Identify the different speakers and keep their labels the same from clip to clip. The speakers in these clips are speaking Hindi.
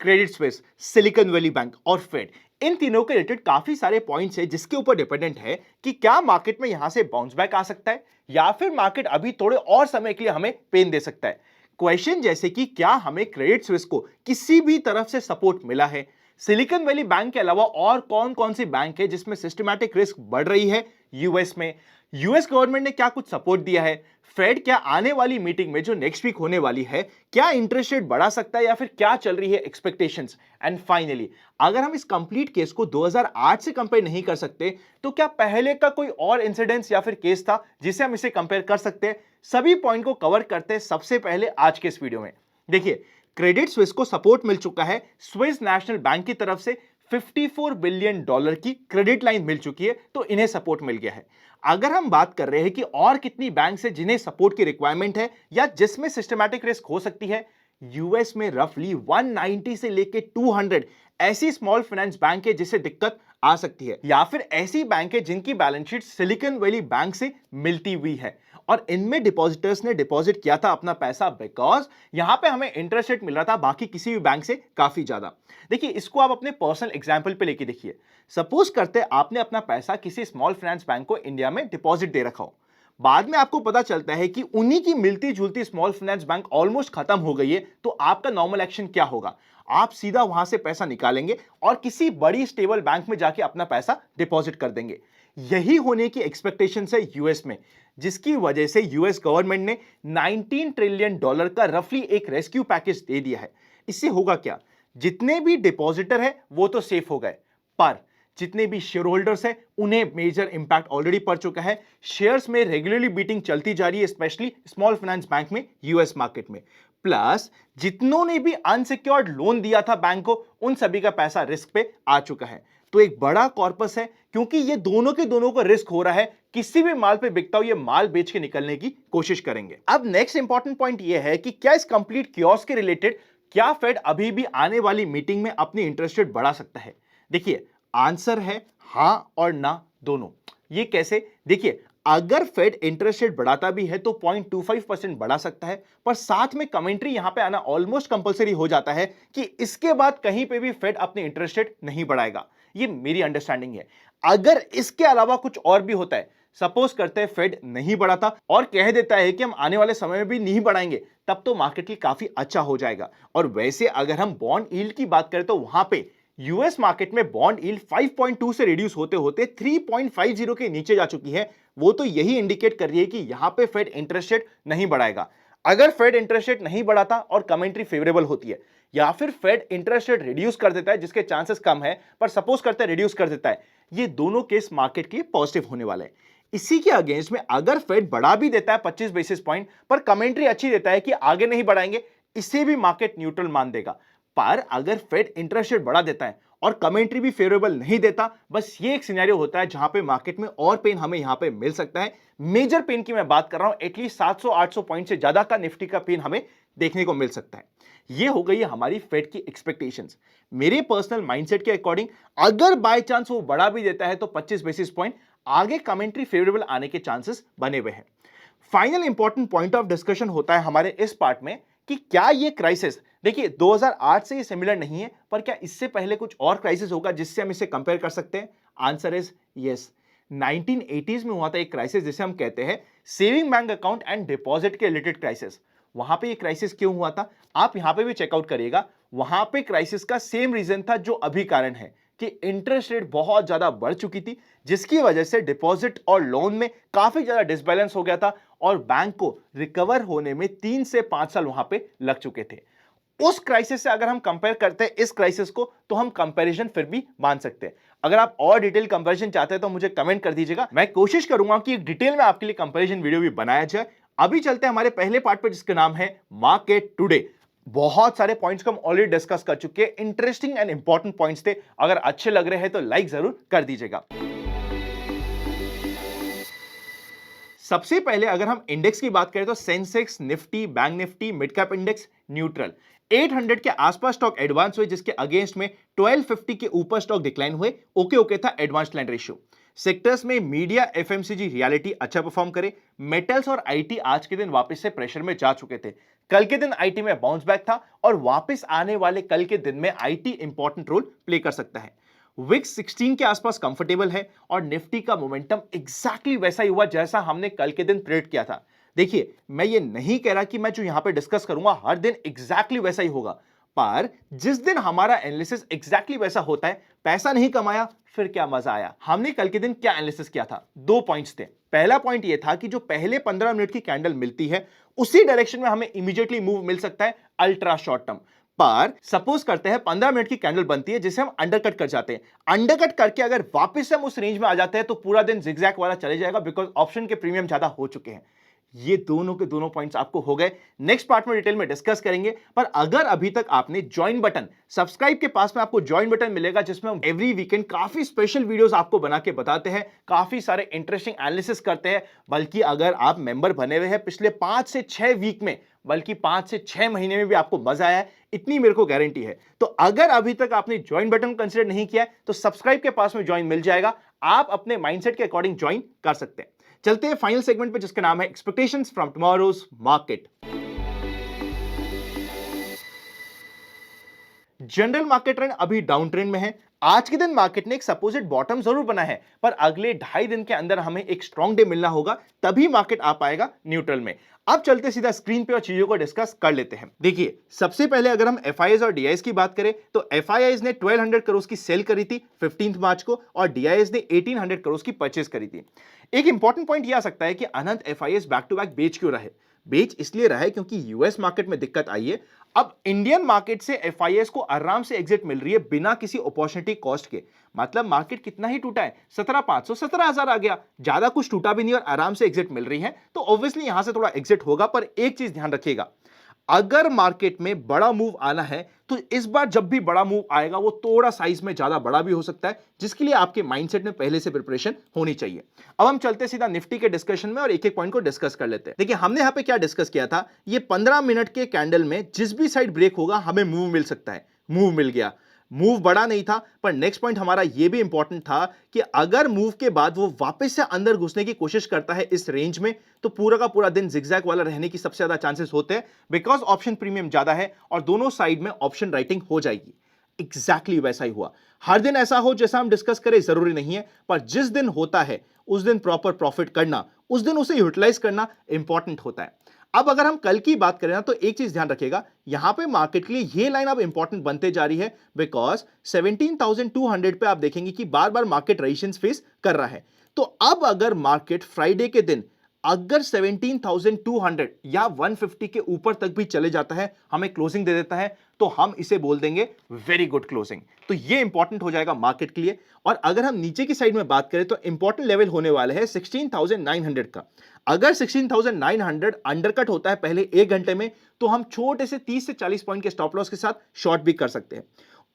Speaker 1: Credit Suisse, silicon valley bank और फेड, इन तीनों के रिलेटेड काफी सारे पॉइंट्स है जिसके ऊपर डिपेंडेंट है कि क्या मार्केट में यहां से बाउंस बैक आ सकता है या फिर मार्केट अभी थोड़े और समय के लिए हमें पेन दे सकता है। क्वेश्चन जैसे कि क्या हमें क्रेडिट स्विस को किसी भी तरफ से सपोर्ट मिला है, सिलिकॉन वैली बैंक के अलावा और कौन कौन सी बैंक है जिसमें सिस्टमैटिक रिस्क बढ़ रही है यूएस में, यूएस गवर्नमेंट ने क्या कुछ सपोर्ट दिया है, फेड क्या आने वाली मीटिंग में जो नेक्स्ट वीक होने वाली है क्या इंटरेस्ट रेट बढ़ा सकता है या फिर क्या चल रही है एक्सपेक्टेशंस। एंड फाइनली अगर हम इस कंप्लीट केस को 2008 से कंपेयर नहीं कर सकते तो क्या पहले का कोई और इंसिडेंस या फिर केस था जिसे हम इसे कंपेयर कर सकते हैं। सभी पॉइंट को कवर करते हैं सबसे पहले आज के इस वीडियो में। देखिए, क्रेडिट स्विस को सपोर्ट मिल चुका है स्विस नेशनल बैंक की तरफ से, $54 बिलियन की क्रेडिट लाइन मिल चुकी है तो इन्हें सपोर्ट मिल गया है। अगर हम बात कर रहे हैं कि और कितनी बैंक है जिन्हें सपोर्ट की रिक्वायरमेंट है या जिसमें सिस्टमैटिक रिस्क हो सकती है, यूएस में रफली 190 से लेके 200 ऐसी स्मॉल फाइनेंस बैंक है जिसे दिक्कत आ सकती है या फिर ऐसी बैंक है जिनकी balance sheet silicon valley bank से मिलती हुई है और इनमें डिपॉजिटर्स ने डिपॉजिट किया था अपना पैसा बिकॉज यहां पे हमें इंटरेस्ट रेट मिल रहा था बाकी किसी भी बैंक से काफी ज्यादा। देखिए, इसको आप अपने पर्सनल एग्जांपल पे लेके देखिए। सपोज करते आपने अपना पैसा किसी स्मॉल फाइनेंस बैंक को इंडिया में डिपॉजिट दे रखा हो, बाद में आपको पता चलता है कि उन्हीं की मिलती जुलती स्मॉल फाइनेंस बैंक ऑलमोस्ट खत्म हो गई है, तो आपका नॉर्मल एक्शन क्या होगा? आप सीधा वहां से पैसा निकालेंगे और किसी बड़ी स्टेबल बैंक में जाके अपना पैसा डिपॉजिट कर देंगे। यही होने की एक्सपेक्टेशन है यूएस में, जिसकी वजह से यूएस गवर्नमेंट ने $19 ट्रिलियन का रफली एक रेस्क्यू पैकेज दे दिया है। इससे होगा क्या? जितने भी डिपॉजिटर है वो तो सेफ हो गए, पर जितने भी शेयर होल्डर्स हैं उन्हें मेजर इंपैक्ट ऑलरेडी पड़ चुका है। शेयर्स में रेगुलरली बीटिंग चलती जा रही है, स्पेशली स्मॉल फाइनेंस बैंक में यूएस मार्केट में। प्लस जितनों ने भी अनसिक्योर्ड लोन दिया था बैंक को, उन सभी का पैसा रिस्क पे आ चुका है। तो एक बड़ा कॉर्पस है, क्योंकि ये दोनों के दोनों को रिस्क हो रहा है, किसी भी माल पे बिकता हो ये माल बेच के निकलने की कोशिश करेंगे। अब नेक्स्ट इंपॉर्टेंट पॉइंट ये है कि क्या इस कंप्लीट कियोस्क के रिलेटेड क्या फेड अभी भी आने वाली मीटिंग में अपनी इंटरेस्ट रेट बढ़ा सकता है? देखिए, आंसर है हां और ना दोनों। ये कैसे? देखिए, अगर फेड इंटरेस्ट रेट बढ़ाता भी है तो 0.25% बढ़ा सकता है, पर साथ में कमेंट्री यहां पे आना ऑलमोस्ट कंपलसरी हो जाता है कि इसके बाद कहीं पे भी फेड अपनी इंटरेस्ट रेट नहीं बढ़ाएगा। ये मेरी अंडरस्टैंडिंग है। अगर इसके अलावा कुछ और भी होता है, सपोज करते हैं फेड नहीं बढ़ाता और कह देता है कि हम आने वाले समय में भी नहीं बढ़ाएंगे, तब तो मार्केट के काफी अच्छा हो जाएगा। और वैसे अगर हम बॉन्ड यील्ड की बात करें तो वहां पे यूएस मार्केट में बॉन्ड यील्ड 5.2 से रिड्यूस होते होते 3.50 के नीचे जा चुकी है। वो तो यही इंडिकेट कर रही है कि यहां पे फेड इंटरेस्ट रेट नहीं बढ़ाएगा। अगर फेड इंटरेस्ट रेट नहीं बढ़ाता और कमेंट्री फेवरेबल होती है, या फिर फेड इंटरेस्ट रेट रिड्यूस कर देता है जिसके चांसेस कम है, पर सपोज करते हैं रिड्यूस कर देता है, ये दोनों केस मार्केट के लिए पॉजिटिव होने वाले हैं। इसी के अगेंस्ट में अगर फेड बढ़ा भी देता है 25 बेसिस पॉइंट, पर कमेंट्री अच्छी देता है कि आगे नहीं बढ़ाएंगे, इसे भी मार्केट न्यूट्रल मान देगा। पर अगर फेड इंटरेस्ट रेट बढ़ा देता है और कमेंट्री भी फेवरेबल नहीं देता, बस ये एक सिनेरियो होता है जहां पे मार्केट में और पेन हमें यहां पे मिल सकता है। मेजर पेन की मैं बात कर रहा हूं, एटलीस्ट 700-800 पॉइंट से ज्यादा का निफ्टी का पेन हमें देखने को मिल सकता है। ये हो गई हमारी फेड की एक्सपेक्टेशंस। मेरे पर्सनल माइंडसेट के अकॉर्डिंग अगर बाय चांस वो बढ़ा भी देता है तो 25 बेसिस पॉइंट आगे कमेंट्री फेवरेबल आने के चांसेस बने हुए हैं। Final important point of discussion होता है हमारे इस पार्ट में कि क्या ये क्राइसिस, देखिए 2008 से ये सिमिलर नहीं है, पर क्या इससे पहले कुछ और क्राइसिस होगा जिससे हम इसे कंपेयर कर सकते हैं? Answer is yes. 1980s में हुआ था एक क्राइसिस जिसे हम कहते हैं saving bank account and deposit के रिलेटेड क्राइसिस। वहां पे ये क्राइसिस क्यों हुआ था, आप यहां पे भी चेकआउट करिएगा। वहां पे क्राइसिस का सेम रीजन था जो अभी कारण है कि इंटरेस्ट रेट बहुत ज्यादा बढ़ चुकी थी, जिसकी वजह से डिपॉजिट और लोन में काफी ज्यादा डिसबैलेंस हो गया था और बैंक को रिकवर होने में 3 से 5 साल वहां पे लग चुके थे। उस क्राइसिस से अगर हम कंपेयर करते हैं इस क्राइसिस को, तो हम कंपैरिजन फिर भी मान सकते हैं। अगर आप और डिटेल कंपैरिजन चाहते हैं तो मुझे कमेंट कर दीजिएगा, मैं कोशिश करूंगा कि एक डिटेल में आपके लिए कंपैरिजन वीडियो भी बनाया जाए। अभी चलते हैं हमारे पहले पार्ट पे जिसका नाम है मार्केट टुडे। बहुत सारे पॉइंट्स को हम ऑलरेडी डिस्कस कर चुके हैं, इंटरेस्टिंग एंड इंपॉर्टेंट पॉइंट्स थे। अगर अच्छे लग रहे हैं तो लाइक जरूर कर दीजिएगा। सबसे पहले अगर हम इंडेक्स की बात करें तो Sensex, Nifty, bank Nifty, mid cap index neutral. 800 के आसपास स्टॉक एडवांस हुए, जिसके अगेंस्ट में 1250 के ऊपर स्टॉक डिक्लाइन हुए। ओके था एडवांस क्लाइंट रेशियो। सेक्टर्स में मीडिया, एफएमसीजी, रियलिटी अच्छा परफॉर्म करे। मेटल्स और आईटी आज के दिन वापस से प्रेशर में जा चुके थे। कल के दिन आईटी में बाउंस बैक था और वापस आने वाले कल के दिन में आईटी इंपॉर्टेंट रोल प्ले कर सकता है। विक्स 16 के आसपास कंफर्टेबल है और निफ्टी का मोमेंटम एग्जैक्टली वैसा ही हुआ जैसा हमने कल के दिन प्रेडिक्ट किया था। देखिए, मैं ये नहीं कह रहा कि मैं जो यहां पे डिस्कस करूंगा हर दिन एग्जैक्टली वैसा ही होगा, पर जिस दिन हमारा एनालिसिस एग्जैक्टली वैसा होता है, पैसा नहीं कमाया फिर क्या मजा आया। हमने कल के दिन क्या एनालिसिस किया था? 2 पॉइंट्स थे। पहला पॉइंट यह था कि जो पहले 15 मिनट की कैंडल मिलती है उसी डायरेक्शन में हमें इमीडिएटली मूव मिल सकता है अल्ट्रा शॉर्ट टर्म। पर सपोज करते हैं 15 मिनट की कैंडल बनती है जिसे हम अंडरकट कर जाते हैं, अंडरकट करके अगर वापस हम उस रेंज में आ जाते हैं तो पूरा दिन जिगजैग वाला चले जाएगा, बिकॉज ऑप्शन के प्रीमियम ज्यादा हो चुके हैं। ये दोनों के दोनों पॉइंट्स आपको हो गए, नेक्स्ट पार्ट में डिटेल में डिस्कस करेंगे। पर अगर अभी तक आपने ज्वाइन बटन, सब्सक्राइब के पास में आपको ज्वाइन बटन मिलेगा जिसमें हम एवरी वीकेंड काफी स्पेशल वीडियोस आपको बना के बताते हैं, काफी सारे इंटरेस्टिंग एनालिसिस करते हैं। बल्कि अगर आप मेंबर बने हुए हैं पिछले 5 से 6 वीक में, बल्कि 5 से 6 महीने में भी आपको मजा आया है, इतनी मेरे को गारंटी है। तो अगर अभी तक आपने ज्वाइन बटन कंसीडर नहीं किया है तो सब्सक्राइब के पास में ज्वाइन मिल जाएगा, आप अपने माइंडसेट के अकॉर्डिंग ज्वाइन कर सकते हैं। चलते हैं फाइनल सेगमेंट पे जिसका नाम है expectations from tomorrow's market. General market trend अभी डाउन ट्रेंड में है। आज के दिन मार्केट ने एक सपोजिट बॉटम जरूर बना है, पर अगले 2.5 दिन के अंदर हमें एक स्ट्रॉन्ग डे मिलना होगा, तभी मार्केट आ पाएगा न्यूट्रल में। अब चलते सीधा स्क्रीन पे और चीजों को डिस्कस कर लेते हैं। देखिए, सबसे पहले अगर हम एफआईआईज और डीआईएस की बात करें तो एफआईआईज ने 1200 करोड़ की सेल करी थी 15 मार्च को और डीआईएस ने 1800 करोड़ की परचेज करी थी। एक इंपॉर्टेंट पॉइंट यह आ सकता है कि अनंत एफआईआईज बैक टू बैक बेच क्यों रहे? बेच इसलिए रहा है क्योंकि यूएस मार्केट में दिक्कत आई है। अब इंडियन मार्केट से एफआईआईएस को आराम से एग्जिट मिल रही है बिना किसी अपॉर्चुनिटी कॉस्ट के। मतलब मार्केट कितना ही टूटा है, 17,500 17,000 आ गया, ज्यादा कुछ टूटा भी नहीं और आराम से एग्जिट मिल रही है, तो ऑब्वियसली यहां से थोड़ा एग्जिट होगा। पर एक चीज ध्यान रखिएगा, अगर मार्केट में बड़ा मूव आना है तो इस बार जब भी बड़ा मूव आएगा वो थोड़ा साइज में ज्यादा बड़ा भी हो सकता है, जिसके लिए आपके माइंडसेट में पहले से प्रिपरेशन होनी चाहिए। अब हम चलते सीधा निफ्टी के डिस्कशन में और एक एक पॉइंट को डिस्कस कर लेते हैं। देखिए, हमने यहां पे क्या डिस्कस किया था, ये 15 मिनट के कैंडल में जिस भी साइड ब्रेक होगा हमें मूव मिल सकता है। मूव मिल गया, मूव बड़ा नहीं था, पर नेक्स्ट पॉइंट हमारा यह भी इंपॉर्टेंट था कि अगर मूव के बाद वो वापस से अंदर घुसने की कोशिश करता है इस रेंज में, तो पूरा का पूरा दिन जिगजैग वाला रहने की सबसे ज्यादा चांसेस होते हैं, बिकॉज ऑप्शन प्रीमियम ज्यादा है और दोनों साइड में ऑप्शन राइटिंग हो जाएगी। एग्जैक्टली वैसा ही हुआ। हर दिन ऐसा हो जैसा हम डिस्कस करें जरूरी नहीं है, पर जिस दिन होता है उस दिन प्रॉपर प्रॉफिट करना, उस दिन उसे यूटिलाइज करना इंपॉर्टेंट होता है। अब अगर हम कल की बात करें ना, तो एक चीज ध्यान रखिएगा, यहां पे मार्केट के लिए ये लाइन अब इंपॉर्टेंट बनते जा रही है, बिकॉज 17,200 पे आप देखेंगे कि बार बार मार्केट रेजिस्टेंस फेस कर रहा है। तो अब अगर मार्केट फ्राइडे के दिन अगर 17,200 या 150 के ऊपर तक भी चले जाता है, हमें क्लोजिंग दे देता है, तो हम इसे बोल देंगे वेरी गुड क्लोजिंग। तो ये इंपॉर्टेंट हो जाएगा मार्केट के लिए। और अगर हम नीचे की साइड में बात करें तो इंपॉर्टेंट लेवल होने वाले है 16,900 का। अगर 16,900 अंडरकट होता है पहले 1 घंटे में, तो हम छोटे से 30 से 40 पॉइंट के स्टॉप लॉस के साथ शॉर्ट भी कर सकते हैं।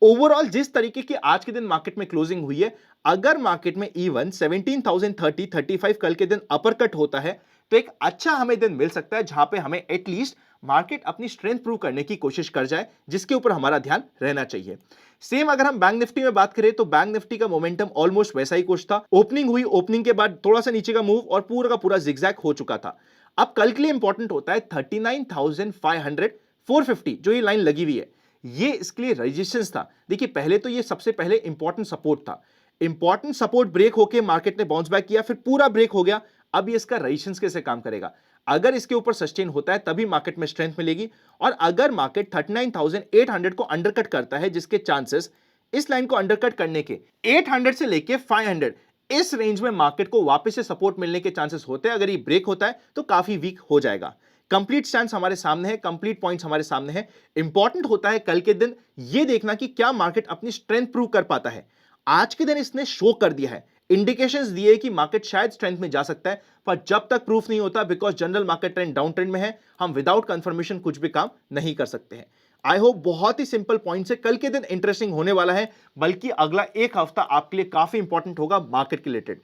Speaker 1: ओवरऑल जिस तरीके की आज के दिन मार्केट में क्लोजिंग हुई है, अगर मार्केट में इवन 17,030 35 कल के दिन अपर कट होता है, तो एक अच्छा हमें दिन मिल सकता है जहां पे हमें एटलीस्ट मार्केट अपनी स्ट्रेंथ प्रूव करने की कोशिश कर जाए, जिसके ऊपर हमारा ध्यान रहना चाहिए। सेम अगर हम बैंक निफ्टी में बात करें तो बैंक निफ्टी का मोमेंटम ऑलमोस्ट वैसा ही कुछ था। ओपनिंग हुई, ओपनिंग के बाद थोड़ा सा नीचे का मूव और पूरा का पूरा जिगजैग हो चुका था। अब कल के लिए इंपॉर्टेंट होता है 39,500 450 जो ये लाइन लगी हुई है, ये इसके लिए रेजिस्टेंस था। देखिए, पहले तो ये सबसे पहले इंपॉर्टेंट सपोर्ट था। इंपॉर्टेंट सपोर्ट ब्रेक होकर मार्केट ने बाउंस बैक किया, फिर पूरा ब्रेक हो गया। अब ये इसका रेजिस्टेंस कैसे काम करेगा? अगर इसके ऊपर सस्टेन होता है तभी मार्केट में स्ट्रेंथ मिलेगी। और अगर मार्केट 39,800 को अंडरकट करता है, जिसके चांसेस इस लाइन को अंडरकट करने के 800 से लेके 500 इस रेंज में मार्केट को वापस से सपोर्ट मिलने के चांसेस होते हैं। अगर ये ब्रेक होता है तो काफी वीक हो जाएगा। कंप्लीट स्टैंड हमारे सामने है, कंप्लीट पॉइंट्स हमारे सामने है। इंपॉर्टेंट होता है कल के दिन ये देखना कि क्या मार्केट अपनी स्ट्रेंथ प्रूव कर पाता है। आज के दिन इसने शो कर दिया है, इंडिकेशंस दिए कि मार्केट शायद स्ट्रेंथ में जा सकता है, पर जब तक प्रूफ नहीं होता, because general market trend down trend में है, हम विदाउट कंफर्मेशन कुछ भी काम नहीं कर सकते हैं। आई होप बहुत ही सिंपल पॉइंट से कल के दिन इंटरेस्टिंग होने वाला है, बल्कि अगला एक हफ्ता आपके लिए काफी इंपॉर्टेंट होगा मार्केट के रिलेटेड।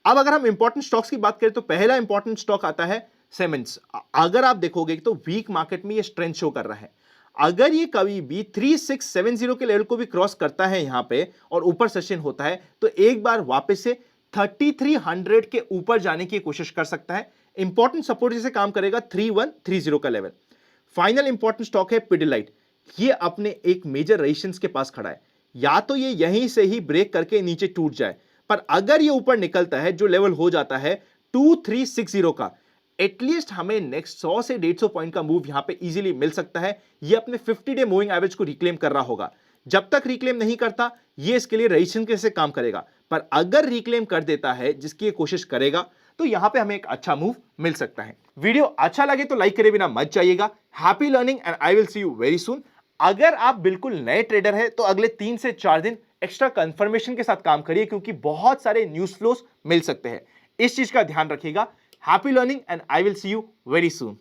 Speaker 1: अब अगर हम इंपॉर्टेंट स्टॉक्स की बात करें तो पहला इंपॉर्टेंट स्टॉक आता है सीमेंट्स। अगर आप देखोगे तो वीक मार्केट में ये स्ट्रेंथ शो कर रहा है। अगर ये कभी भी 3670 के लेवल को भी क्रॉस करता है यहां पे और ऊपर सेशन होता है, तो एक बार वापस से 3300 के ऊपर जाने की कोशिश कर सकता है। इंपॉर्टेंट सपोर्ट जैसे काम करेगा 3130 का लेवल। फाइनल इंपॉर्टेंट स्टॉक है पिडिलाइट। ये अपने एक मेजर रेजिस्टेंस के पास खड़ा है, या तो ये यहीं से ही ब्रेक करके नीचे टूट जाए, पर अगर ये ऊपर निकलता है जो लेवल हो जाता है 2360 का, एटलीस्ट हमें नेक्स्ट 100 से 150 पॉइंट का मूव यहां पे इजीली मिल सकता है। ये अपने 50 डे मूविंग एवरेज को रिक्लेम कर रहा होगा। जब तक रिक्लेम नहीं करता ये इसके लिए रेजिस्टेंस कैसे काम करेगा, पर अगर रिक्लेम कर देता है, जिसकी ये कोशिश करेगा, तो यहां पे हमें एक अच्छा मूव मिल सकता है। वीडियो अच्छा लगे तो लाइक करे बिना मत जाइएगा। Happy learning and I will see you very soon. अगर आप बिल्कुल नए ट्रेडर हैं तो अगले 3 से 4 दिन एक्स्ट्रा कंफर्मेशन के साथ काम करिए, क्योंकि बहुत सारे न्यूज़ फ्लोस मिल सकते हैं। इस चीज का ध्यान रखिएगा। Happy learning and I will see you very soon.